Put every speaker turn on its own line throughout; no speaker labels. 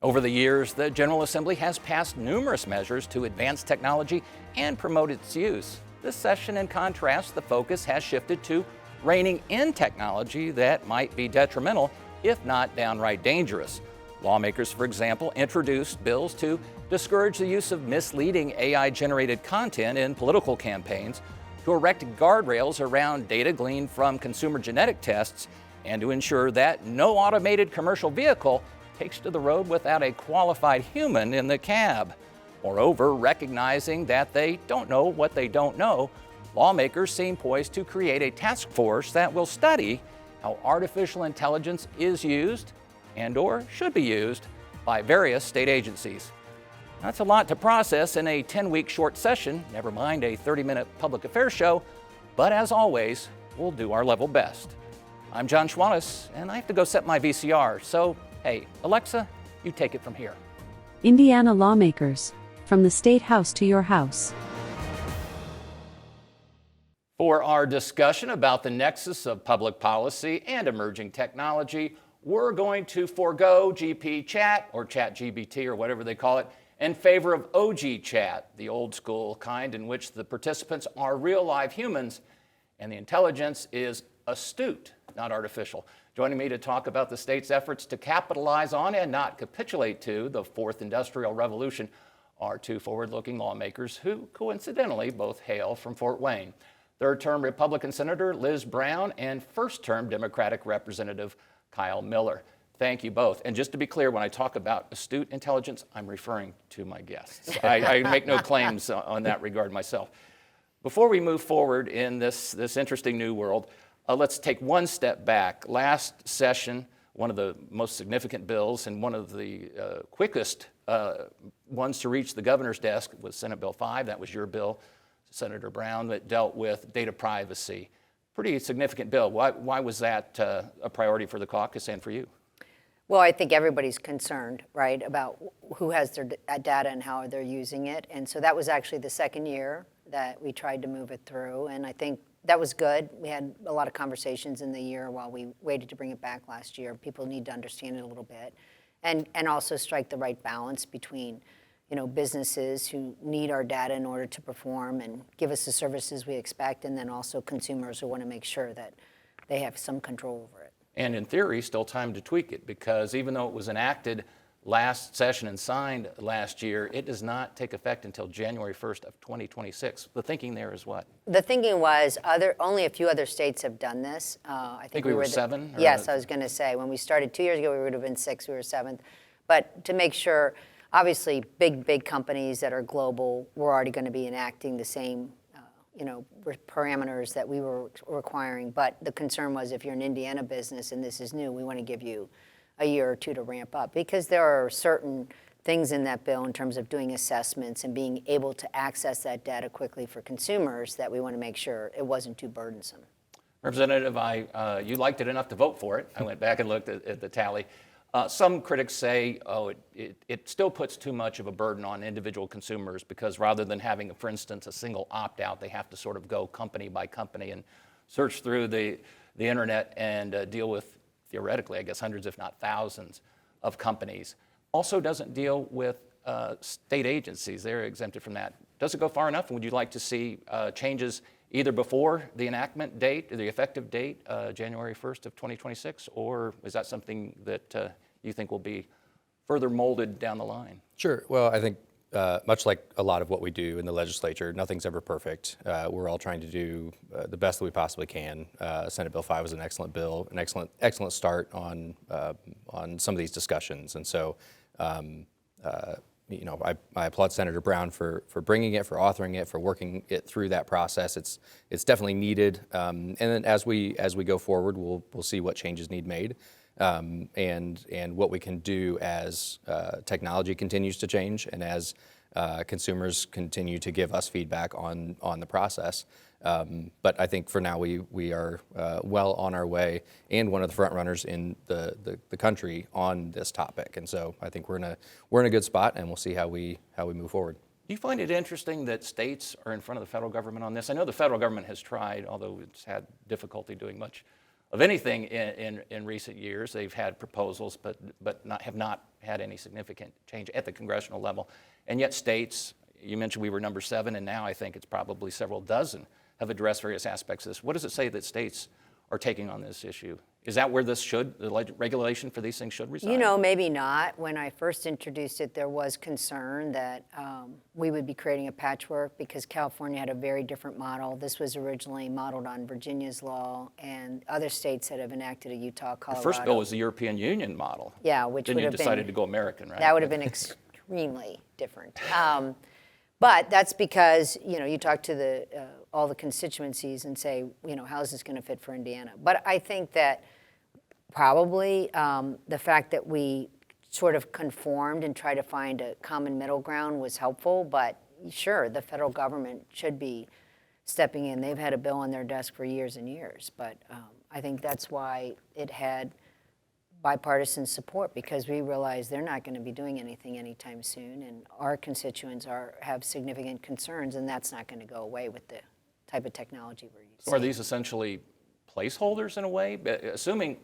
Over the years, the General Assembly has passed numerous measures to advance technology and promote its use. This session, in contrast, the focus has shifted to reining in technology that might be detrimental, if not downright dangerous. Lawmakers, for example, introduced bills to discourage the use of misleading AI-generated content in political campaigns, to erect guardrails around data gleaned from consumer genetic tests, and to ensure that no automated commercial vehicle takes to the road without a qualified human in the cab. Moreover, recognizing that they don't know what they don't know, lawmakers seem poised to create a task force that will study how artificial intelligence is used and/or should be used by various state agencies. That's a lot to process in a 10-week short session, never mind a 30-minute public affairs show, but as always, we'll do our level best. I'm Jon Schwantes, and I have to go set my VCR, so hey, Alexa, you take it from here.
Indiana Lawmakers, from the State House to your house.
For our discussion about the nexus of public policy and emerging technology, we're going to forego GP Chat or ChatGPT or whatever they call it in favor of OG Chat, the old school kind in which the participants are real live humans and the intelligence is astute, not artificial. Joining me to talk about the state's efforts to capitalize on and not capitulate to the fourth industrial revolution are two forward-looking lawmakers who coincidentally both hail from Fort Wayne. Third-term Republican Senator Liz Brown and first-term Democratic Representative Kyle Miller. Thank you both. And just to be clear, when I talk about astute intelligence, I'm referring to my guests. I make no claims on that regard myself. Before we move forward in this interesting new world, let's take one step back. Last session, one of the most significant bills and one of the quickest ones to reach the governor's desk was Senate Bill 5. That was your bill, Senator Brown, that dealt with data privacy. Pretty significant bill. Why was that a priority for the caucus and for you?
Well, I think everybody's concerned, right, about who has their data and how they're using it. And so that was actually the second year that we tried to move it through. And I think that was good. We had a lot of conversations in the year while we waited to bring it back last year. People need to understand it a little bit and also strike the right balance between, businesses who need our data in order to perform and give us the services we expect, and then also consumers who want to make sure that they have some control over it.
And in theory, still time to tweak it, because even though it was enacted last session and signed last year, it does not take effect until January 1st of 2026. The thinking there is what?
The thinking was only a few other states have done this. I think
we were seven?
Yes, I was going to say. When we started 2 years ago, we would have been six. We were seventh. But to make sure, obviously, big companies that are global were already going to be enacting the same parameters that we were requiring. But the concern was if you're an Indiana business and this is new, we want to give you a year or two to ramp up, because there are certain things in that bill in terms of doing assessments and being able to access that data quickly for consumers that we want to make sure it wasn't too burdensome.
Representative, you liked it enough to vote for it. I went back and looked at the tally. Some critics say, it still puts too much of a burden on individual consumers, because rather than having, for instance, a single opt-out, they have to sort of go company by company and search through the internet and deal with, theoretically, I guess, hundreds, if not thousands of companies. Also doesn't deal with state agencies. They're exempted from that. Does it go far enough? And would you like to see changes either before the enactment date, or the effective date, January 1st of 2026, or is that something that you think will be further molded down the line?
Sure. Well, I think much like a lot of what we do in the legislature, nothing's ever perfect. We're all trying to do the best that we possibly can. Senate Bill 5 was an excellent bill, an excellent start on some of these discussions. And so, I applaud Senator Brown for bringing it, for authoring it, for working it through that process. It's definitely needed. And then as we go forward, we'll see what changes need made. And what we can do as technology continues to change and as consumers continue to give us feedback on the process. But I think for now we are well on our way and one of the front runners in the country on this topic. And so I think we're in a good spot, and we'll see how we move forward.
Do you find it interesting that states are in front of the federal government on this? I know the federal government has tried, although it's had difficulty doing much of anything in recent years. They've had proposals, but have not had any significant change at the congressional level. And yet states, you mentioned we were number 7, and now I think it's probably several dozen, have addressed various aspects of this. What does it say that states are taking on this issue? Is that where the regulation for these things should reside?
You know, maybe not. When I first introduced it, there was concern that we would be creating a patchwork because California had a very different model. This was originally modeled on Virginia's law and other states that have enacted a Utah, Colorado.
The first bill was the European Union model.
Yeah, which
then
would
you
have
decided
been,
to go American, right?
That would have been extremely different. But that's because, you know, you talk to all the constituencies and say, you know, how is this going to fit for Indiana? But I think that probably the fact that we sort of conformed and tried to find a common middle ground was helpful. But sure, the federal government should be stepping in. They've had a bill on their desk for years and years. But I think that's why it had bipartisan support, because we realize they're not going to be doing anything anytime soon, and our constituents have significant concerns, and that's not going to go away with the type of technology we're using.
So are these essentially placeholders in a way?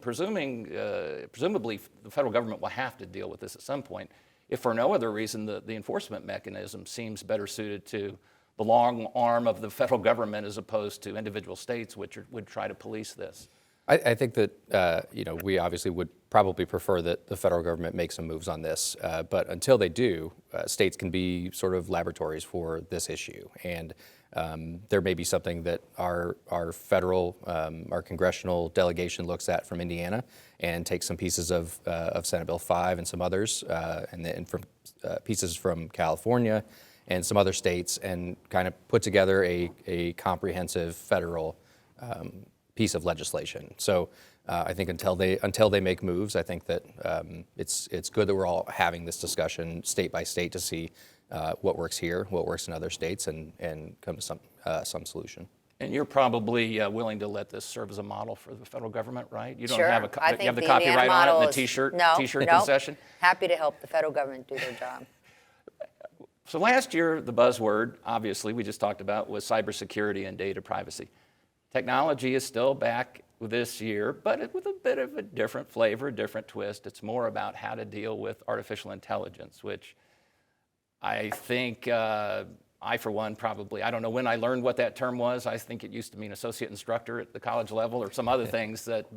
Presumably the federal government will have to deal with this at some point. If for no other reason, the enforcement mechanism seems better suited to the long arm of the federal government as opposed to individual states, which would try to police this.
I think that you know, we obviously would probably prefer that the federal government make some moves on this, but until they do, states can be sort of laboratories for this issue, and there may be something that our federal, our congressional delegation looks at from Indiana and takes some pieces of Senate Bill 5 and some others, and then from pieces from California and some other states, and kind of put together a comprehensive federal piece of legislation. So I think until they make moves, I think that it's good that we're all having this discussion state by state to see what works here, what works in other states, and come to some solution.
And you're probably willing to let this serve as a model for the federal government, right? You don't
Sure.
have you have the copyright on it, and the T-shirt concession.
Happy to help the federal government do their job.
So last year, the buzzword, obviously, we just talked about, was cybersecurity and data privacy. Technology is still back this year, but with a bit of a different flavor, a different twist. It's more about how to deal with artificial intelligence, which I think I, for one, probably, I don't know when I learned what that term was. I think it used to mean associate instructor at the college level or some other things that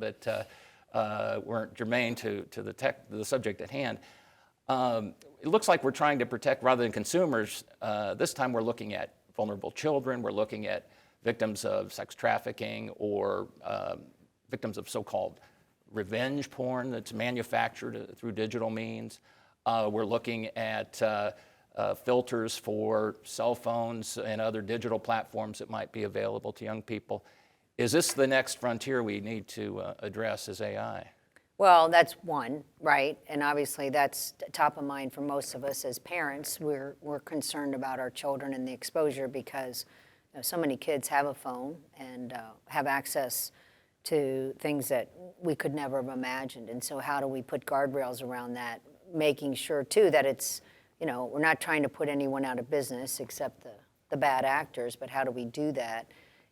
weren't germane to the subject at hand. It looks like we're trying to protect, rather than consumers, this time we're looking at vulnerable children, we're looking at victims of sex trafficking or victims of so-called revenge porn that's manufactured through digital means. We're looking at filters for cell phones and other digital platforms that might be available to young people. Is this the next frontier we need to address as AI?
Well, that's one, right? And obviously that's top of mind for most of us as parents. We're concerned about our children and the exposure because so many kids have a phone and have access to things that we could never have imagined. And so how do we put guardrails around that, making sure too that it's, you know, we're not trying to put anyone out of business except the bad actors, but how do we do that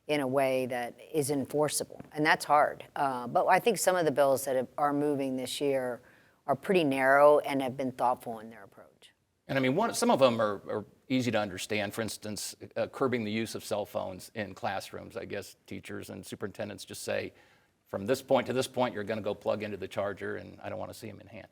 in a way that is enforceable? And that's hard. But I think some of the bills that are moving this year are pretty narrow and have been thoughtful in their approach.
And I mean, some of them are easy to understand. For instance, curbing the use of cell phones in classrooms. I guess teachers and superintendents just say, from this point to this point, you're going to go plug into the charger, and I don't want to see them in hand.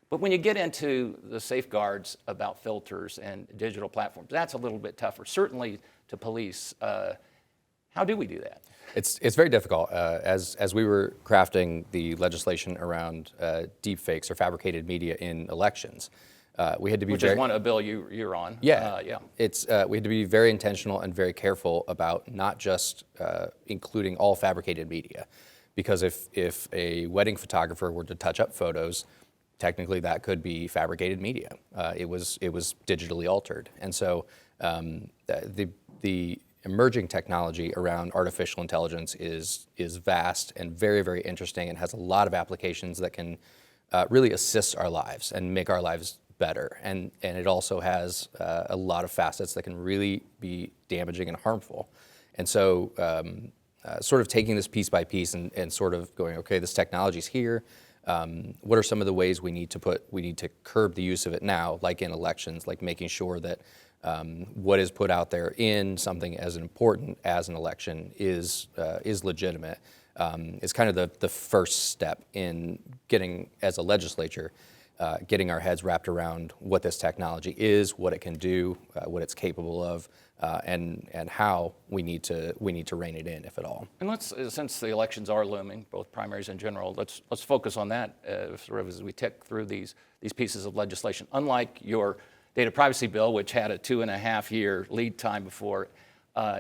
But when you get into the safeguards about filters and digital platforms, that's a little bit tougher, certainly to police. How do we do that?
It's very difficult. As we were crafting the legislation around deepfakes or fabricated media in elections, we had to be
Which is a bill you're on.
Yeah.
Yeah.
We had to be very intentional and very careful about not just including all fabricated media, because if a wedding photographer were to touch up photos, technically that could be fabricated media. It was digitally altered, and so the emerging technology around artificial intelligence is vast and very, very interesting, and has a lot of applications that can really assist our lives and make our lives better. And it also has a lot of facets that can really be damaging and harmful. And so sort of taking this piece by piece and sort of going, okay, this technology's here. What are some of the ways we need to curb the use of it now, like in elections, like making sure that what is put out there in something as important as an election is legitimate, is kind of the first step in getting, as a legislature, getting our heads wrapped around what this technology is, what it can do, what it's capable of, and how we need to rein it in, if at all.
And since the elections are looming, both primaries and general, let's focus on that sort of as we tick through these pieces of legislation. Unlike your data privacy bill, which had a 2.5-year lead time before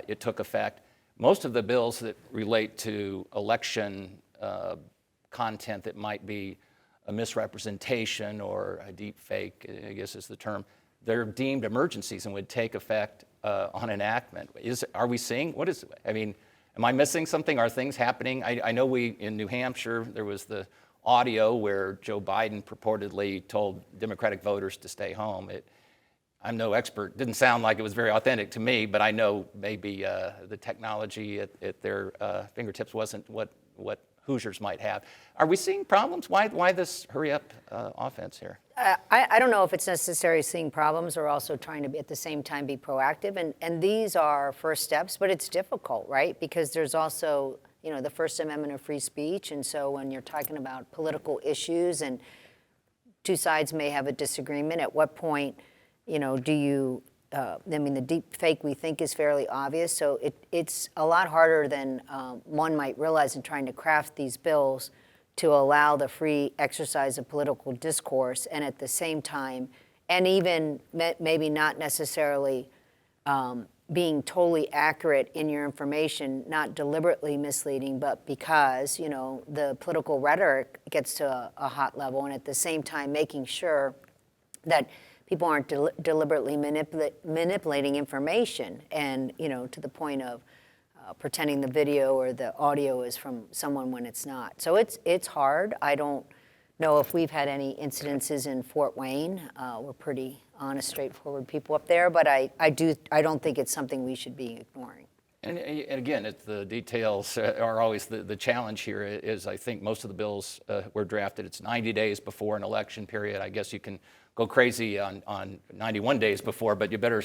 it took effect, most of the bills that relate to election content that might be a misrepresentation or a deep fake, I guess is the term, they're deemed emergencies and would take effect on enactment. Are we seeing, am I missing something? Are things happening? I know in New Hampshire, there was the audio where Joe Biden purportedly told Democratic voters to stay home. I'm no expert. Didn't sound like it was very authentic to me, but I know maybe the technology at their fingertips wasn't what Hoosiers might have. Are we seeing problems? Why this hurry-up offense here?
I don't know if it's necessarily seeing problems or also trying to at the same time be proactive. And these are first steps, but it's difficult, right? Because there's also, the First Amendment of free speech. And so when you're talking about political issues and two sides may have a disagreement, at what point, do you, the deep fake we think is fairly obvious. So it's a lot harder than one might realize in trying to craft these bills to allow the free exercise of political discourse, and at the same time, and even maybe not necessarily being totally accurate in your information, not deliberately misleading, but because, the political rhetoric gets to a hot level, and at the same time making sure that people aren't deliberately manipulating information, and, to the point of pretending the video or the audio is from someone when it's not. So it's hard. I don't know if we've had any incidences in Fort Wayne. We're pretty honest, straightforward people up there, but I don't think it's something we should be ignoring.
And again, the details are always the challenge here. Is I think most of the bills were drafted. It's 90 days before an election period. I guess you can go crazy on 91 days before, but you better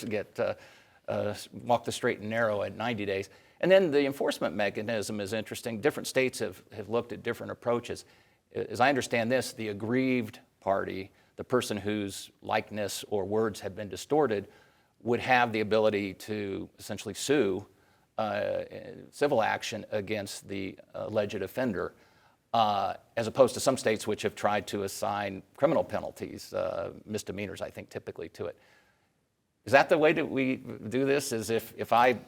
walk the straight and narrow at 90 days. And then the enforcement mechanism is interesting. Different states have looked at different approaches. As I understand this, the aggrieved party, the person whose likeness or words have been distorted, would have the ability to essentially sue civil action against the alleged offender, as opposed to some states which have tried to assign criminal penalties, misdemeanors, I think, typically to it. Is that the way that we do this? Is if I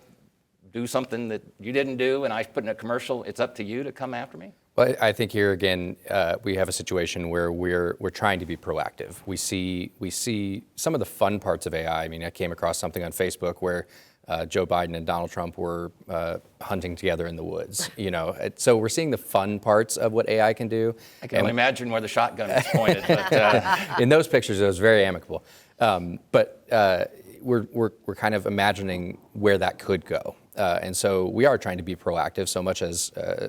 do something that you didn't do and I put in a commercial, it's up to you to come after me?
Well, I think here again, we have a situation where we're trying to be proactive. We see some of the fun parts of AI. I came across something on Facebook where Joe Biden and Donald Trump were hunting together in the woods. So we're seeing the fun parts of what AI can do.
I can only imagine where the shotgun is pointed. But,
in those pictures, it was very amicable. But we're kind of imagining where that could go, and so we are trying to be proactive.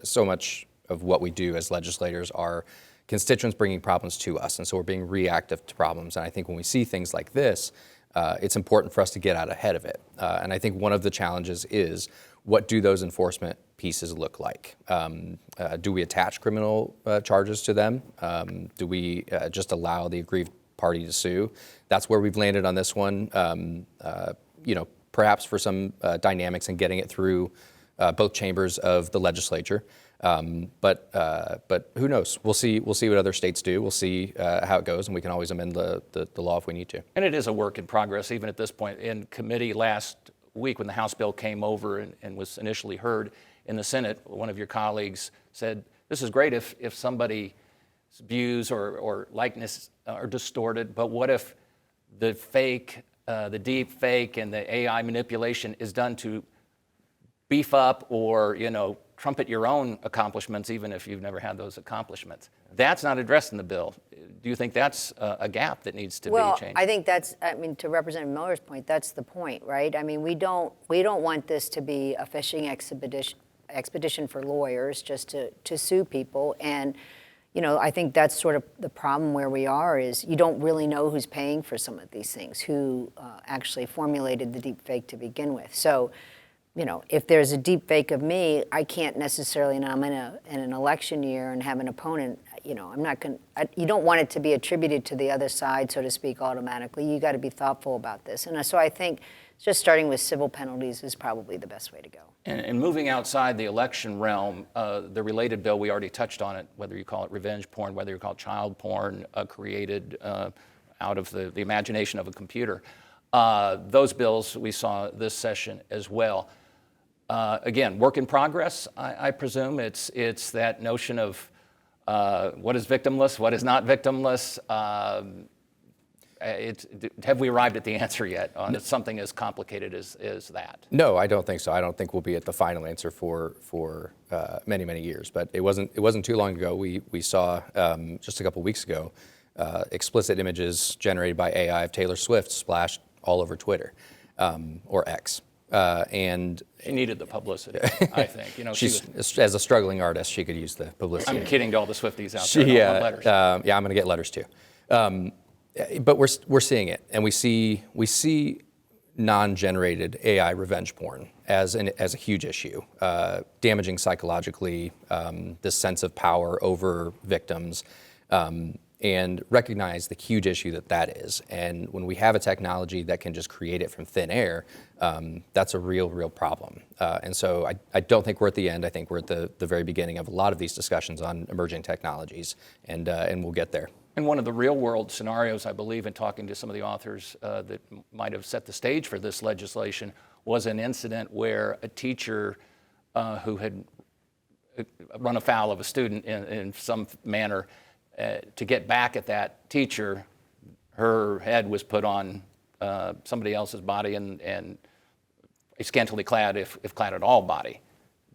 So much of what we do as legislators are constituents bringing problems to us, and so we're being reactive to problems. And I think when we see things like this, it's important for us to get out ahead of it. And I think one of the challenges is, what do those enforcement pieces look like? Do we attach criminal charges to them? Do we just allow the aggrieved party to sue? That's where we've landed on this one. Perhaps for some dynamics in getting it through both chambers of the legislature. But who knows? We'll see what other states do. We'll see how it goes, and we can always amend the law if we need to.
And it is a work in progress, even at this point. In committee last week, when the House bill came over and was initially heard in the Senate, one of your colleagues said, this is great if somebody's views or likeness are distorted, but what if the fake, the deep fake and the AI manipulation is done to beef up or, trumpet your own accomplishments, even if you've never had those accomplishments? That's not addressed in the bill. Do you think that's a gap that needs to be changed?
Well, I think that's, to Representative Miller's point, that's the point, right? We don't want this to be a fishing expedition for lawyers just to sue people. And, I think that's sort of the problem where we are is you don't really know who's paying for some of these things, who actually formulated the deep fake to begin with. So, if there's a deep fake of me, I can't necessarily, and I'm in an election year and have an opponent, I'm not going to, you don't want it to be attributed to the other side, so to speak, automatically. You got to be thoughtful about this. And so I think just starting with civil penalties is probably the best way to go.
And moving outside the election realm, the related bill, we already touched on it, whether you call it revenge porn, whether you call it child porn, created out of the imagination of a computer. Those bills we saw this session as well. Again, work in progress, I presume. It's that notion of what is victimless, what is not victimless. Have we arrived at the answer yet on something as complicated as that?
No, I don't think so. I don't think we'll be at the final answer for many, many years. But it wasn't too long ago. We saw just a couple weeks ago explicit images generated by AI of Taylor Swift splashed all over Twitter or X. And
she needed the publicity, I think.
She's as a struggling artist, she could use the publicity.
I'm kidding to all the Swifties out there. Yeah, letters.
I'm going to get letters too. But we're seeing it, and we see non-generated AI revenge porn as a huge issue, damaging psychologically, this sense of power over victims. And recognize the huge issue that is. And when we have a technology that can just create it from thin air, that's a real problem. And so I don't think we're at the end. I think we're at the very beginning of a lot of these discussions on emerging technologies, and we'll get there.
And one of the real world scenarios, I believe, in talking to some of the authors that might have set the stage for this legislation, was an incident where a teacher who had run afoul of a student in some manner, to get back at that teacher, her head was put on somebody else's body and a scantily clad, if clad at all, body.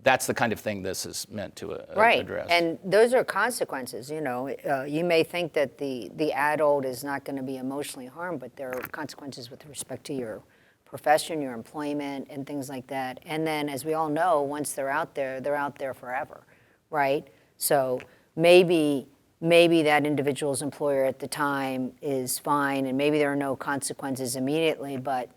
That's the kind of thing this is meant to address.
And those are consequences. You may think that the adult is not going to be emotionally harmed, but there are consequences with respect to your profession, your employment, and things like that. And then, as we all know, once they're out there forever, right? So maybe that individual's employer at the time is fine, and maybe there are no consequences immediately, but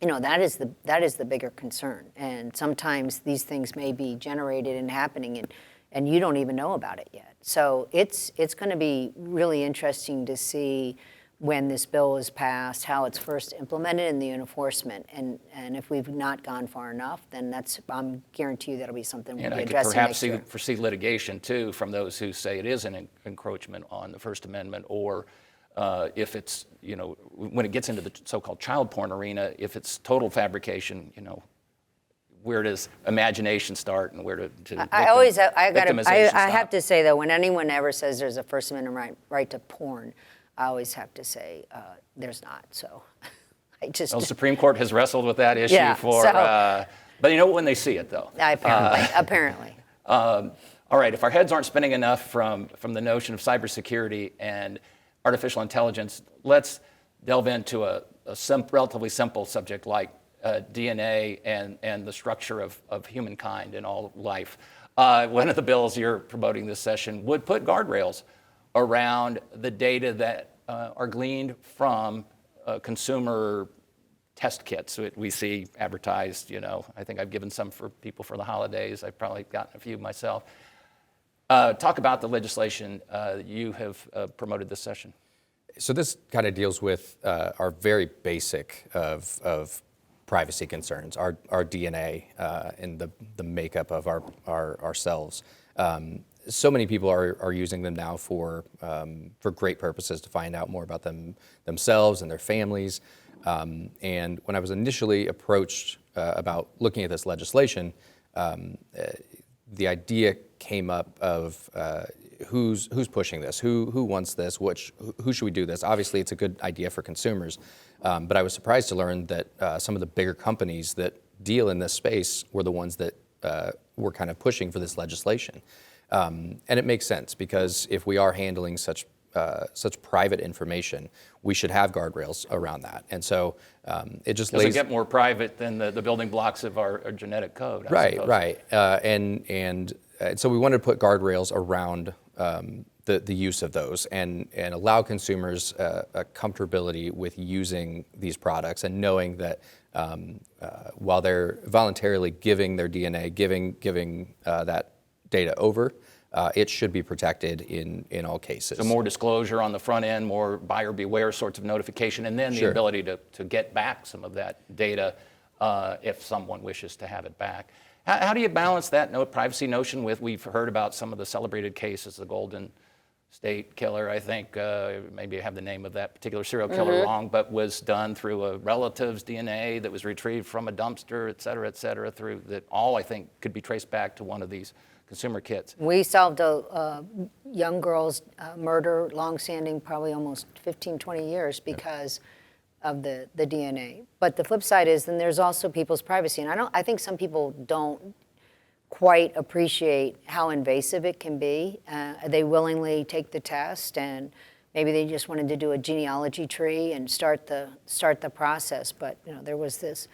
that is the bigger concern. And sometimes these things may be generated and happening, and you don't even know about it yet. So it's going to be really interesting to see when this bill is passed, how it's first implemented in the enforcement, and if we've not gone far enough, then I'm guarantee you that'll be something we'll be addressing next year.
And I could perhaps foresee litigation too from those who say it is an encroachment on the First Amendment, or if it's when it gets into the so-called child porn arena, if it's total fabrication, where does imagination start and where to
I have to say though, when anyone ever says there's a First Amendment right to porn, I always have to say there's not. So
the Supreme Court has wrestled with that issue but when they see it though.
Apparently.
All right, if our heads aren't spinning enough from the notion of cybersecurity and artificial intelligence, let's delve into a relatively simple subject like DNA and the structure of humankind and all life. One of the bills you're promoting this session would put guardrails around the data that are gleaned from consumer test kits that we see advertised. I think I've given some for people for the holidays. I've probably gotten a few myself. Talk about the legislation you have promoted this session.
So this kind of deals with our very basic of privacy concerns, our DNA and the makeup of our cells. So many people are using them now for great purposes, to find out more about themselves and their families. And when I was initially approached about looking at this legislation, the idea came up of who's pushing this, who wants this, who should we do this? Obviously, it's a good idea for consumers, but I was surprised to learn that some of the bigger companies that deal in this space were the ones that were kind of pushing for this legislation. And it makes sense, because if we are handling such such private information, we should have guardrails around that. And so it just
Does it
lays.
get more private than the building blocks of our genetic code? I
Right,
suppose?
right. And so we wanted to put guardrails around the use of those and allow consumers a comfortability with using these products and knowing that while they're voluntarily giving their DNA, giving that data over, it should be protected in all cases.
So more disclosure on the front end, more buyer beware sorts of notification, and then the
Sure.
ability to get back some of that data if someone wishes to have it back. How do you balance that privacy notion with, we've heard about some of the celebrated cases, the Golden State Killer, I think, maybe I have the name of that particular serial killer wrong, but was done through a relative's DNA that was retrieved from a dumpster, et cetera, through that all, I think, could be traced back to one of these consumer kits.
We solved a young girl's murder, long-standing, probably almost 15, 20 years because of the DNA. But the flip side is then there's also people's privacy. And I think some people don't quite appreciate how invasive it can be. They willingly take the test, and maybe they just wanted to do a genealogy tree and start the process. But there was this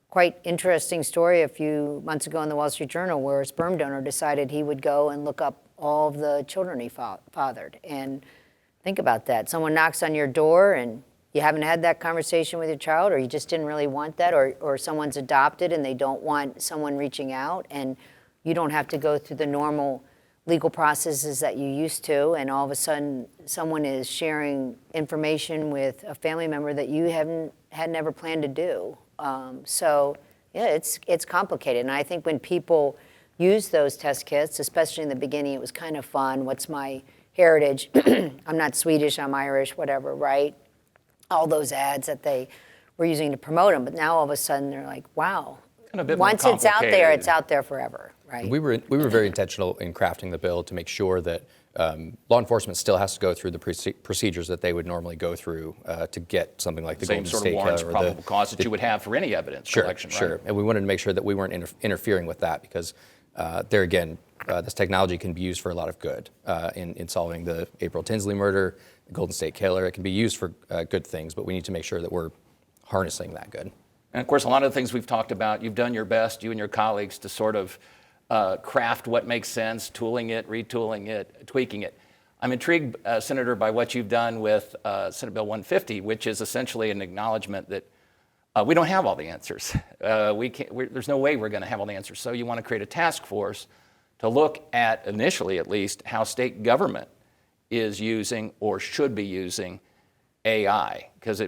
quite interesting story a few months ago in the Wall Street Journal where a sperm donor decided he would go and look up all of the children he fathered. And think about that. Someone knocks on your door and you haven't had that conversation with your child, or you just didn't really want that, or someone's adopted and they don't want someone reaching out, and you don't have to go through the normal legal processes that you used to, and all of a sudden someone is sharing information with a family member that you had never planned to do. So yeah, it's complicated. And I think when people use those test kits, especially in the beginning, it was kind of fun. What's my heritage? I'm not Swedish, I'm Irish, whatever, right? All those ads that they were using to promote them. But now all of a sudden they're like, wow,
And a bit more
once it's out there,
complicated.
it's out there forever, right?
We were very intentional in crafting the bill to make sure that law enforcement still has to go through the procedures that they would normally go through to get something like the
Same
Golden
sort
State
of warrants,
Killer or
probable cause that you would have for any evidence collection, right?
Sure. And we wanted to make sure that we weren't interfering with that because there again, this technology can be used for a lot of good in solving the April Tinsley murder, the Golden State Killer. It can be used for good things, but we need to make sure that we're harnessing that good.
And of course, a lot of the things we've talked about, you've done your best, you and your colleagues, to sort of craft what makes sense, tooling it, retooling it, tweaking it. I'm intrigued, Senator, by what you've done with Senate Bill 150, which is essentially an acknowledgement that we don't have all the answers. There's no way we're going to have all the answers. So you want to create a task force to look at, initially at least, how state government is using or should be using AI. Because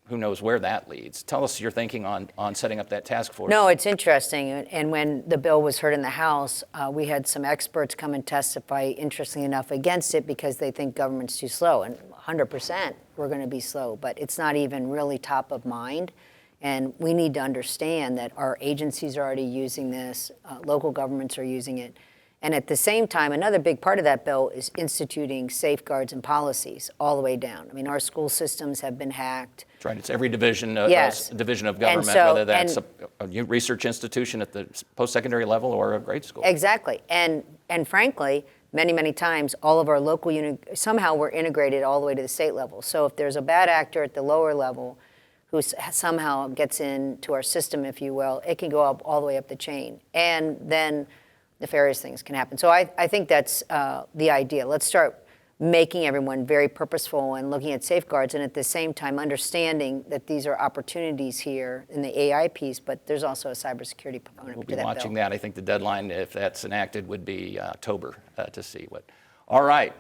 who knows where that leads. Tell us your thinking on setting up that task force.
No, it's interesting. And when the bill was heard in the House, we had some experts come and testify, interestingly enough, against it because they think government's too slow. And 100% we're going to be slow, but it's not even really top of mind. And we need to understand that our agencies are already using this, local governments are using it. And at the same time, another big part of that bill is instituting safeguards and policies all the way down. I mean, our school systems have been hacked.
That's right. It's every division,
Yes.
division of government,
so-
whether that's a research institution at the post-secondary level or a grade school.
Exactly. And frankly, many, many times, all of our local somehow we're integrated all the way to the state level. So if there's a bad actor at the lower level who somehow gets into our system, if you will, it can go up all the way up the chain. And then nefarious things can happen. So I think that's the idea. Let's start making everyone very purposeful and looking at safeguards, and at the same time understanding that these are opportunities here in the AI piece, but there's also a cybersecurity component
We'll
to
be
that
watching
bill.
that. I think the deadline, if that's enacted, would be October to see what. All right.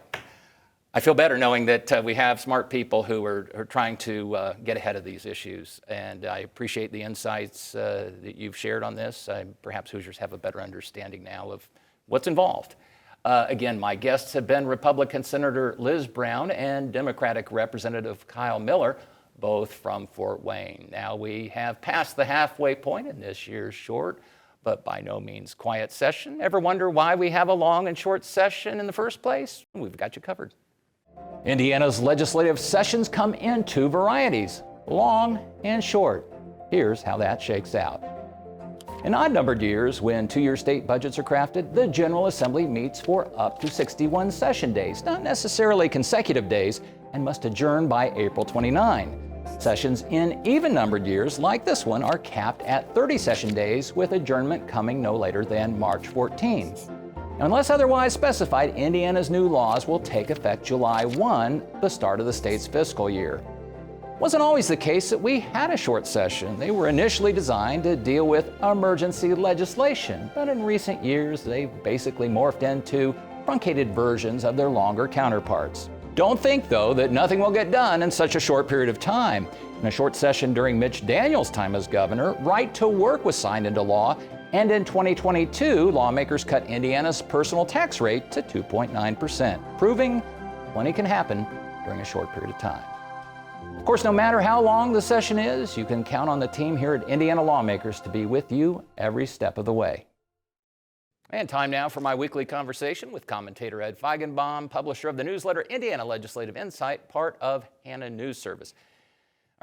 I feel better knowing that we have smart people who are trying to get ahead of these issues, and I appreciate the insights that you've shared on this. Perhaps Hoosiers have a better understanding now of what's involved. Again, my guests have been Republican Senator Liz Brown and Democratic Representative Kyle Miller, both from Fort Wayne. Now we have passed the halfway point in this year's short, but by no means quiet session. Ever wonder why we have a long and short session in the first place? We've got you covered. Indiana's legislative sessions come in two varieties, long and short. Here's how that shakes out. In odd-numbered years, when two-year state budgets are crafted, the General Assembly meets for up to 61 session days, not necessarily consecutive days, and must adjourn by April 29. Sessions in even-numbered years, like this one, are capped at 30 session days, with adjournment coming no later than March 14. Now, unless otherwise specified, Indiana's new laws will take effect July 1, the start of the state's fiscal year. It wasn't always the case that we had a short session. They were initially designed to deal with emergency legislation, but in recent years, they've basically morphed into truncated versions of their longer counterparts. Don't think, though, that nothing will get done in such a short period of time. In a short session during Mitch Daniels' time as governor, right to work was signed into law, and in 2022, lawmakers cut Indiana's personal tax rate to 2.9%, proving plenty can happen during a short period of time. Of course, no matter how long the session is, you can count on the team here at Indiana Lawmakers to be with you every step of the way. And time now for my weekly conversation with commentator Ed Feigenbaum, publisher of the newsletter Indiana Legislative Insight, part of Hannah News Service.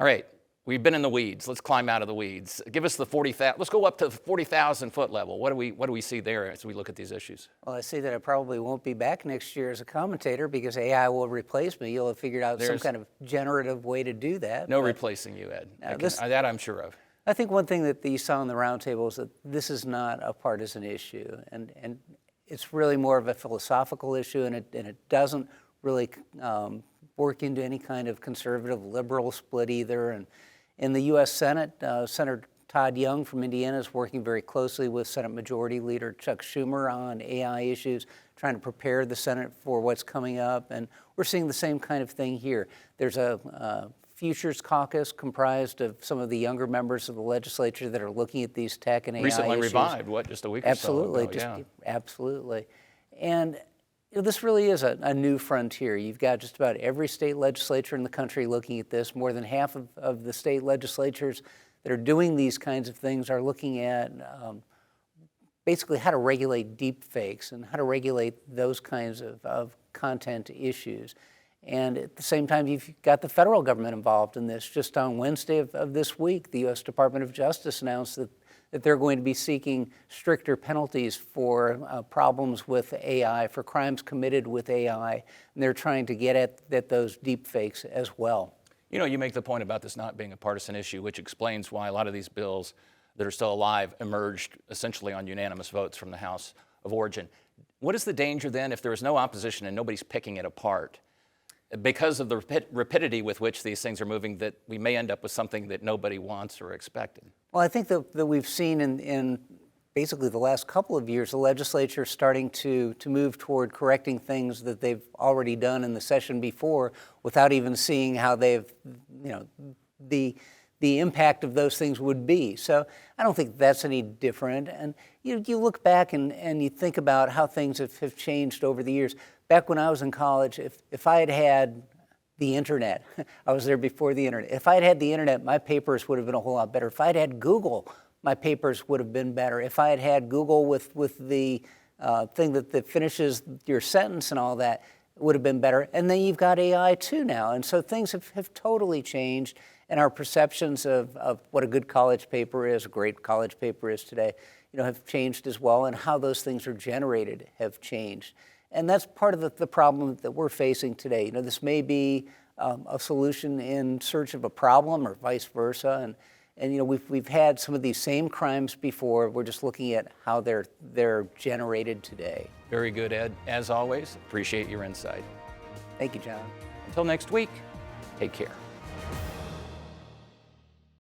All right, we've been in the weeds. Let's climb out of the weeds. Give us the 40,000. Let's go up to the 40,000 foot level. What do we see there as we look at these issues?
Well, I see that I probably won't be back next year as a commentator because AI will replace me. You'll have figured out some kind of generative way to do that.
No replacing you, Ed. That I'm sure of.
I think one thing that you saw in the roundtable is that this is not a partisan issue, and it's really more of a philosophical issue, and it doesn't really work into any kind of conservative liberal split either. And in the U.S. Senate, Senator Todd Young from Indiana is working very closely with Senate Majority Leader Chuck Schumer on AI issues, trying to prepare the Senate for what's coming up, and we're seeing the same kind of thing here. There's a Futures Caucus comprised of some of the younger members of the legislature that are looking at these tech and AI
recently
issues.
Revived, just a week
absolutely,
or so ago?
Absolutely. And this really is a new frontier. You've got just about every state legislature in the country looking at this. More than half of the state legislatures that are doing these kinds of things are looking at basically how to regulate deep fakes and how to regulate those kinds of content issues. And at the same time, you've got the federal government involved in this. Just on Wednesday of this week, the U.S. Department of Justice announced that they're going to be seeking stricter penalties for problems with AI, for crimes committed with AI, and they're trying to get at those deep fakes as well.
You know, you make the point about this not being a partisan issue, which explains why a lot of these bills that are still alive emerged essentially on unanimous votes from the House of Origin. What is the danger then if there is no opposition and nobody's picking it apart? Because of the rapidity with which these things are moving, that we may end up with something that nobody wants or expected.
Well, I think that we've seen in basically the last couple of years, the legislature starting to move toward correcting things that they've already done in the session before without even seeing how they've, the impact of those things would be. So I don't think that's any different. And you look back and you think about how things have changed over the years. Back when I was in college, if I had had the internet, I was there before the internet. If I had had the internet, my papers would have been a whole lot better. If I had had Google, my papers would have been better. If I had had Google with the thing that finishes your sentence and all that, it would have been better. And then you've got AI too now. And so things have totally changed. And our perceptions of what a good college paper is, a great college paper is today, have changed as well. And how those things are generated have changed. And that's part of the problem that we're facing today. This may be a solution in search of a problem or vice versa. And we've had some of these same crimes before. We're just looking at how they're generated today.
Very good, Ed. As always, appreciate your insight.
Thank you, John.
Until next week, take care.